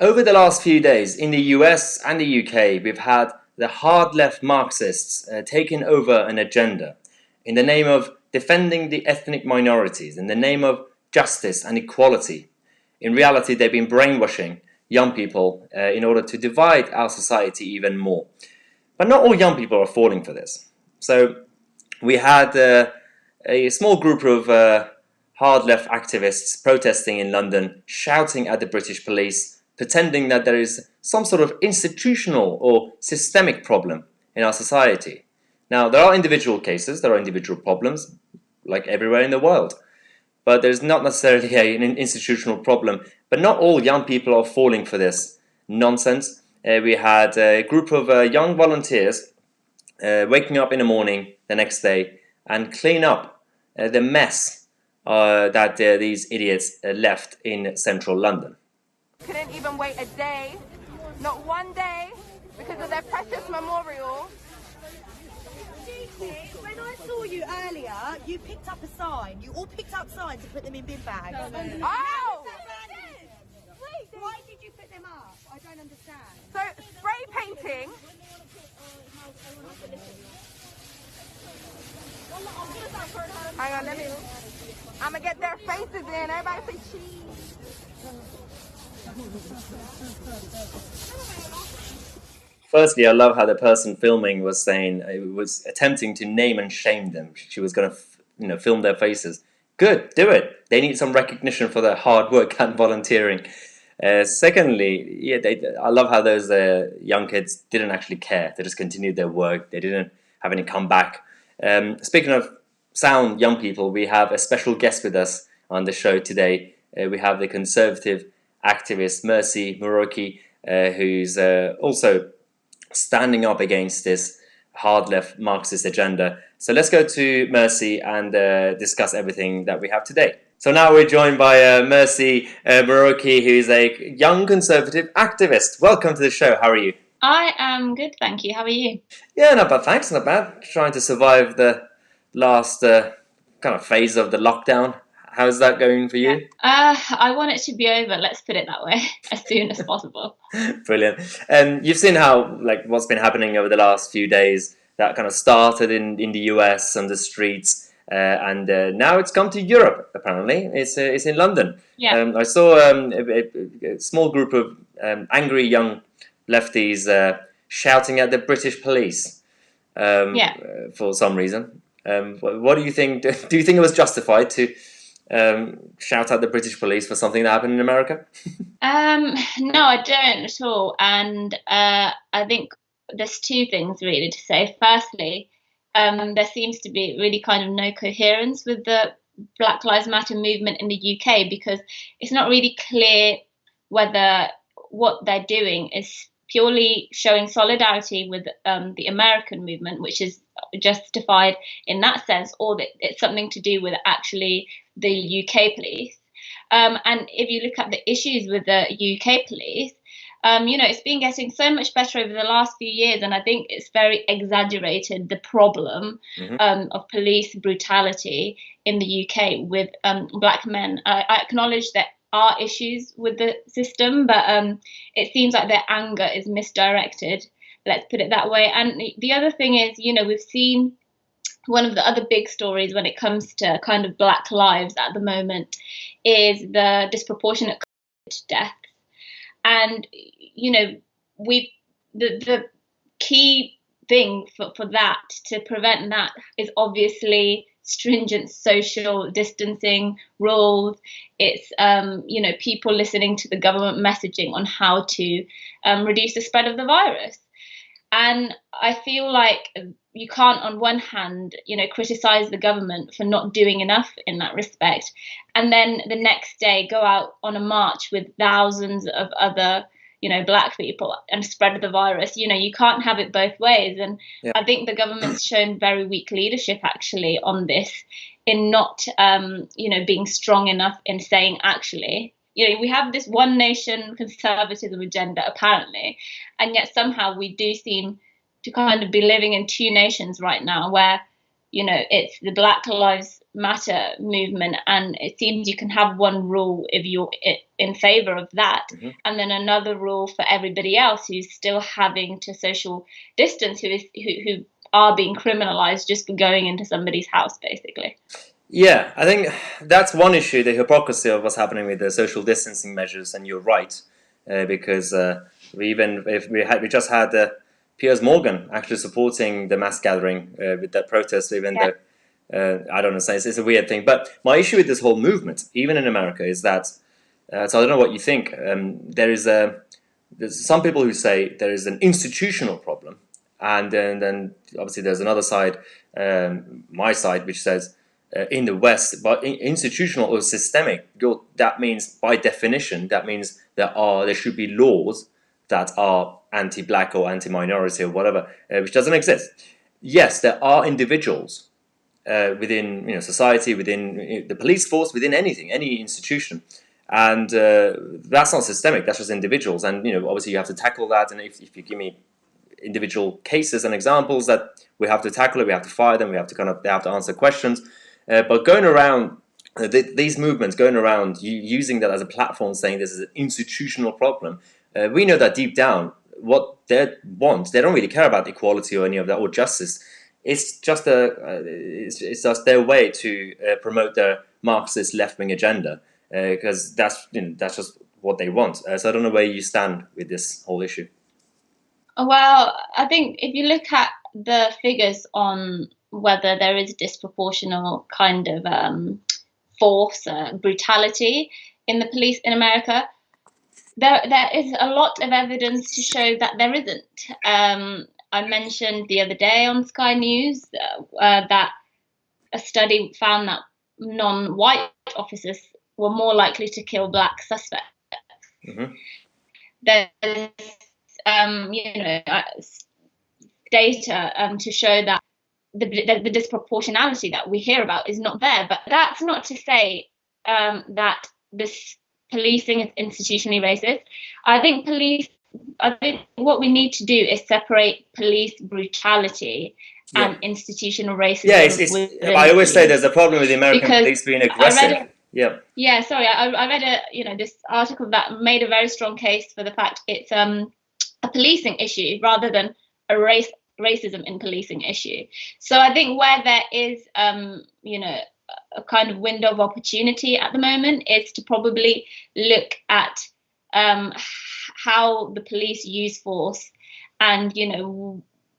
Over the last few days in the US and the UK, we've had the hard left Marxists taking over an agenda in the name of defending the ethnic minorities, in the name of justice and equality. In reality, they've been brainwashing young people in order to divide our society even more. But not all young people are falling for this. So we had a small group of hard left activists protesting in London, shouting at the British police, pretending that there is some sort of institutional or systemic problem in our society. Now, there are individual cases, there are individual problems, like everywhere in the world, but there's not necessarily an institutional problem. But not all young people are falling for this nonsense. We had a group of young volunteers waking up in the morning the next day and clean up the mess that these idiots left in central London. Couldn't even wait a day, not one day, because of their precious memorial. When I saw you earlier, you picked up a sign. You all picked up signs and put them in bin bags. Oh! Why did you put them up? I don't understand. So, spray painting. Hang on, I'm gonna get their faces in. Everybody say cheese. Firstly, I love how the person filming was saying, was attempting to name and shame them. She was going to, film their faces. Good, do it. They need some recognition for their hard work and volunteering. Secondly, I love how those young kids didn't actually care. They just continued their work. They didn't have any comeback. Speaking of sound young people, we have a special guest with us on the show today. We have the conservative activist Mercy Muroki, who's also standing up against this hard left Marxist agenda. So let's go to Mercy and discuss everything that we have today. So now we're joined by Mercy Muroki, who is a young conservative activist. Welcome to the show. How are you? I am good, thank you. How are you? Yeah, not bad, thanks. Not bad. Trying to survive the last kind of phase of the lockdown. How's that going for you? I want it to be over, let's put it that way, as soon as possible. Brilliant. And you've seen how, what's been happening over the last few days. That kind of started in the US on the streets, and now it's come to Europe. Apparently, it's in London. Yeah. I saw a small group of angry young lefties shouting at the British police for some reason. What do you think? Do you think it was justified to shout at the British police for something that happened in America? No, I don't at all. And I think there's two things really to say. Firstly, there seems to be really kind of no coherence with the Black Lives Matter movement in the UK, because it's not really clear whether what they're doing is purely showing solidarity with the American movement, which is justified in that sense, or that it's something to do with actually the UK police. And if you look at the issues with the UK police, it's been getting so much better over the last few years, and I think it's very exaggerated the problem of police brutality in the UK with black men. I acknowledge that are issues with the system, but it seems like their anger is misdirected, let's put it that way. And the other thing is, we've seen one of the other big stories when it comes to kind of Black lives at the moment is the disproportionate deaths. And, the key thing for that, to prevent that, is obviously stringent social distancing rules. It's people listening to the government messaging on how to reduce the spread of the virus. And I feel like you can't, on one hand, criticize the government for not doing enough in that respect, and then the next day go out on a march with thousands of other black people and spread the virus. You can't have it both ways. And yeah. I think the government's shown very weak leadership actually on this, in not being strong enough in saying, actually, we have this one nation conservatism agenda apparently, and yet somehow we do seem to kind of be living in two nations right now, where it's the Black Lives Matter movement, and it seems you can have one rule if you're in favor of that, and then another rule for everybody else who's still having to social distance, who are being criminalized just for going into somebody's house, basically. Yeah, I think that's one issue, the hypocrisy of what's happening with the social distancing measures, and you're right, because we just had Piers Morgan actually supporting the mass gathering with that protest, even though I don't know, it's a weird thing. But my issue with this whole movement, even in America, is that so I don't know what you think. There's some people who say there is an institutional problem, and then obviously there's another side, my side, which says in the West, but institutional or systemic, that means by definition, that means there should be laws that are anti-black or anti-minority or whatever, which doesn't exist. Yes, there are individuals within society, within the police force, within any institution, and that's not systemic. That's just individuals, and obviously you have to tackle that. And if you give me individual cases and examples that we have to tackle it, we have to fire them, they have to answer questions. But going around these movements, going around using that as a platform, saying this is an institutional problem, we know that deep down what they want, they don't really care about equality or any of that or justice. It's just their way to promote their Marxist left-wing agenda, because that's just what they want. So I don't know where you stand with this whole issue. Well, I think if you look at the figures on whether there is disproportional kind of force, brutality in the police in America, there is a lot of evidence to show that there isn't. I mentioned the other day on Sky News that a study found that non-white officers were more likely to kill black suspects. There's data to show that the disproportionality that we hear about is not there. But that's not to say that this policing is institutionally racist. I think what we need to do is separate police brutality and institutional racism. Yeah, I always say there's a problem with the American police being aggressive. I read this article that made a very strong case for the fact it's a policing issue rather than a racism in policing issue. So I think where there is a kind of window of opportunity at the moment is to probably look at how the police use force and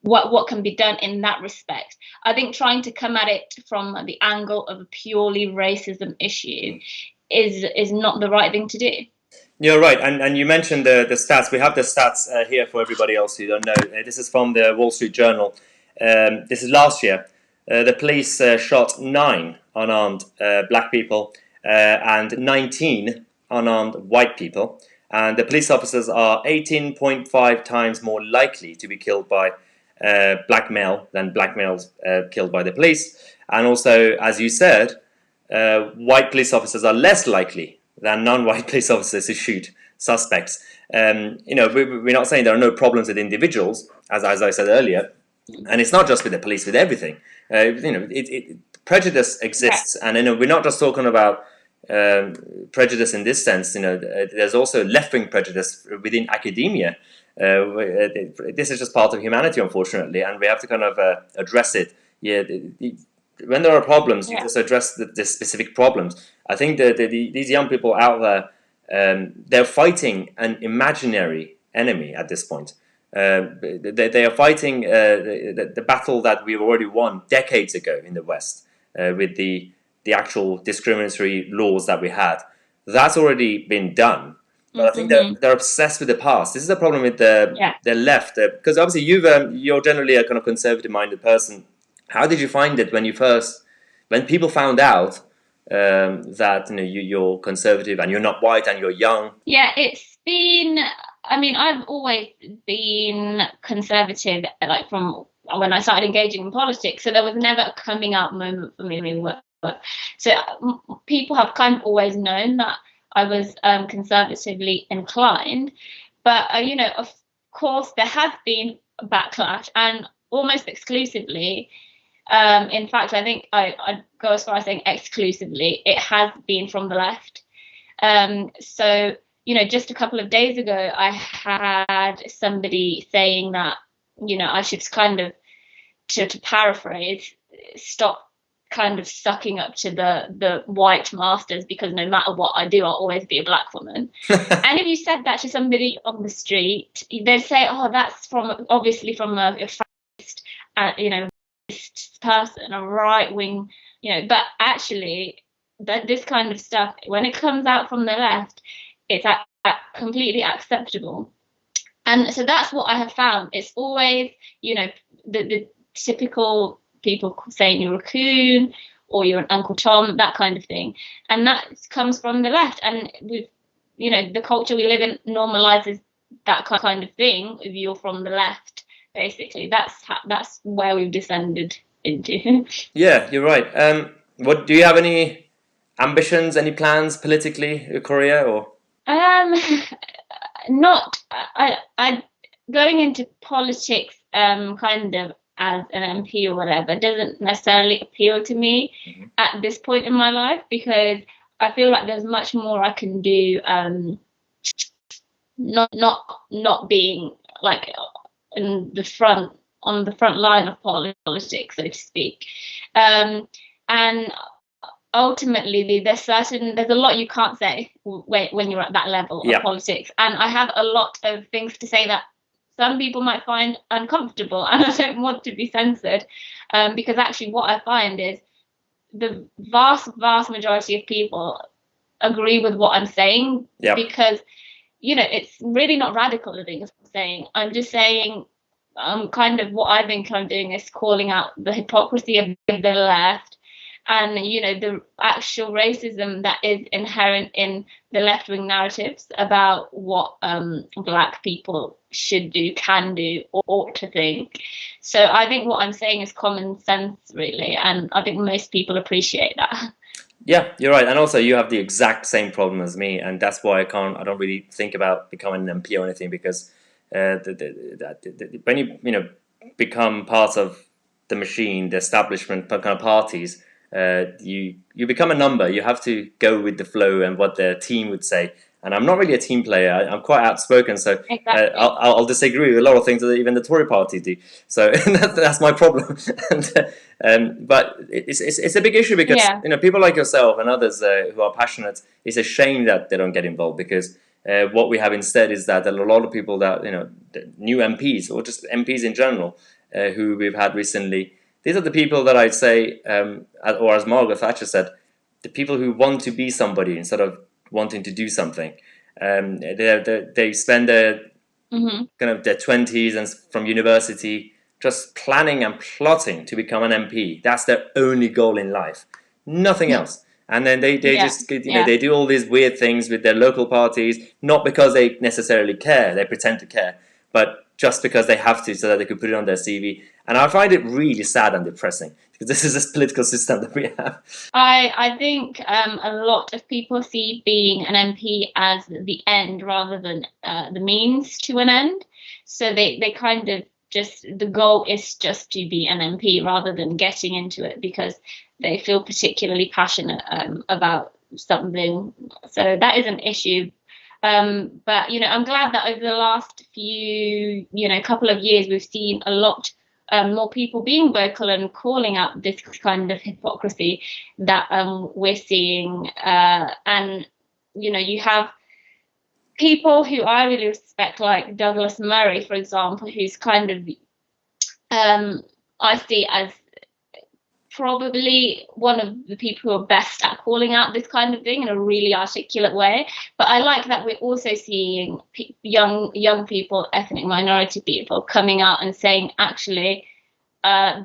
what can be done in that respect. I think trying to come at it from the angle of a purely racism issue is not the right thing to do. You're right, and you mentioned the stats. We have the stats here for everybody else who don't know. This is from the Wall Street Journal. This is last year. The police shot 9 unarmed black people and 19 unarmed white people. And the police officers are 18.5 times more likely to be killed by black male than black males killed by the police. And also, as you said, white police officers are less likely than non-white police officers to shoot suspects. We're not saying there are no problems with individuals, as I said earlier, and it's not just with the police, with everything. Prejudice exists, and we're not just talking about prejudice in this sense. There's also left-wing prejudice within academia. This is just part of humanity, unfortunately, and we have to kind of address it. When there are problems, you just address the specific problems. I think that these young people out there, they're fighting an imaginary enemy at this point. They are fighting the battle that we've already won decades ago in the West with the actual discriminatory laws that we had. That's already been done. But I think they're obsessed with the past. This is the problem with the left, because obviously you're generally a kind of conservative-minded person. How did you find it when people found out that you're conservative and you're not white and you're young? Yeah, it's been. I mean, I've always been conservative, like from when I started engaging in politics. So there was never a coming out moment for me. So people have kind of always known that I was conservatively inclined, but of course there has been a backlash, and almost exclusively In fact, I think I'd go as far as saying exclusively, it has been from the left. So, just a couple of days ago, I had somebody saying that, I should kind of, to paraphrase, stop kind of sucking up to the white masters, because no matter what I do, I'll always be a black woman. And if you said that to somebody on the street, they'd say, oh, that's obviously from a fascist, person, a right wing, but actually this kind of stuff, when it comes out from the left, it's completely acceptable. And so that's what I have found. It's always, the typical people saying you're a coon or you're an Uncle Tom, that kind of thing. And that comes from the left. And with, the culture we live in normalizes that kind of thing. If you're from the left, basically, that's where we've descended into. Yeah, you're right. What do you have any ambitions, any plans politically, Korea, or? Not. I going into politics, kind of as an MP or whatever, doesn't necessarily appeal to me at this point in my life, because I feel like there's much more I can do. Not being like on the front line of politics, so to speak, and ultimately there's a lot you can't say when you're at that level of politics, and I have a lot of things to say that some people might find uncomfortable, and I don't want to be censored, because actually what I find is the vast majority of people agree with what I'm saying, because it's really not radical, the things I'm saying. I'm just saying, kind of what I've been kind of doing is calling out the hypocrisy of the left, and the actual racism that is inherent in the left-wing narratives about what black people should do, can do, or ought to think. So I think what I'm saying is common sense, really, and I think most people appreciate that. Yeah, you're right, and also you have the exact same problem as me, and that's why I don't really think about becoming an MP or anything, because when you become part of the machine, the establishment kind of parties, you become a number. You have to go with the flow and what the team would say. And I'm not really a team player. I'm quite outspoken, so Exactly. I'll disagree with a lot of things that even the Tory party do. So that's my problem. But it's a big issue, because people like yourself and others who are passionate, it's a shame that they don't get involved, because what we have instead is that a lot of people that new MPs, or just MPs in general, who we've had recently. These are the people that I'd say, or as Margaret Thatcher said, the people who want to be somebody instead of wanting to do something. They spend their kind of their 20s and from university just planning and plotting to become an MP. That's their only goal in life, nothing else. And then they just they do all these weird things with their local parties, not because they necessarily care, they pretend to care, but just because they have to, so that they could put it on their CV. And I find it really sad and depressing, because this is a political system that we have. I think a lot of people see being an MP as the end rather than the means to an end. So they kind of just, the goal is just to be an MP rather than getting into it because they feel particularly passionate about something. So that is an issue. But I'm glad that over the last few couple of years we've seen a lot more people being vocal and calling out this kind of hypocrisy that we're seeing, and you have people who I really respect, like Douglas Murray, for example, who's kind of I see as probably one of the people who are best at calling out this kind of thing in a really articulate way. But I like that we're also seeing young people, ethnic minority people, coming out and saying, actually,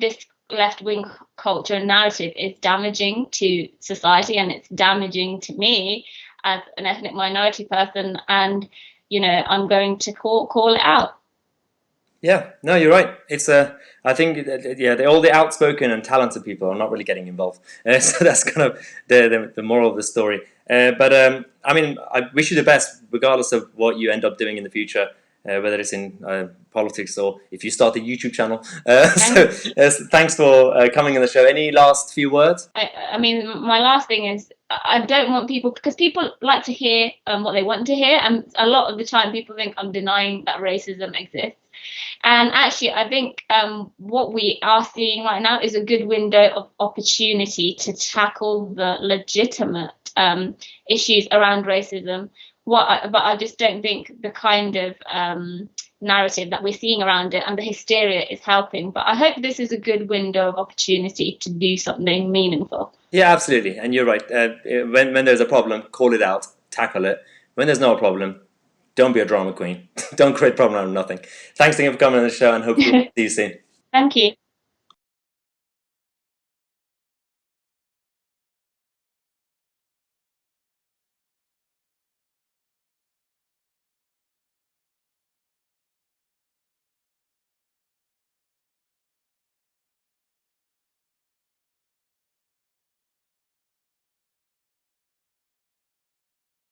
this left-wing culture and narrative is damaging to society, and it's damaging to me as an ethnic minority person, and I'm going to call it out. Yeah, no, you're right. It's I think all the outspoken and talented people are not really getting involved. So that's kind of the moral of the story. But I mean, I wish you the best, regardless of what you end up doing in the future. whether it's in politics or if you start a YouTube channel. Thanks for coming on the show. Any last few words? I mean, my last thing is I don't want people, because people like to hear what they want to hear, and a lot of the time people think I'm denying that racism exists. And actually, I think what we are seeing right now is a good window of opportunity to tackle the legitimate issues around racism. But I just don't think the kind of narrative that we're seeing around it and the hysteria is helping. But I hope this is a good window of opportunity to do something meaningful. Yeah, absolutely. And you're right. When there's a problem, call it out, tackle it. When there's no problem, don't be a drama queen. Don't create problem out of nothing. Thanks again for coming on the show, and hope to see you soon. Thank you.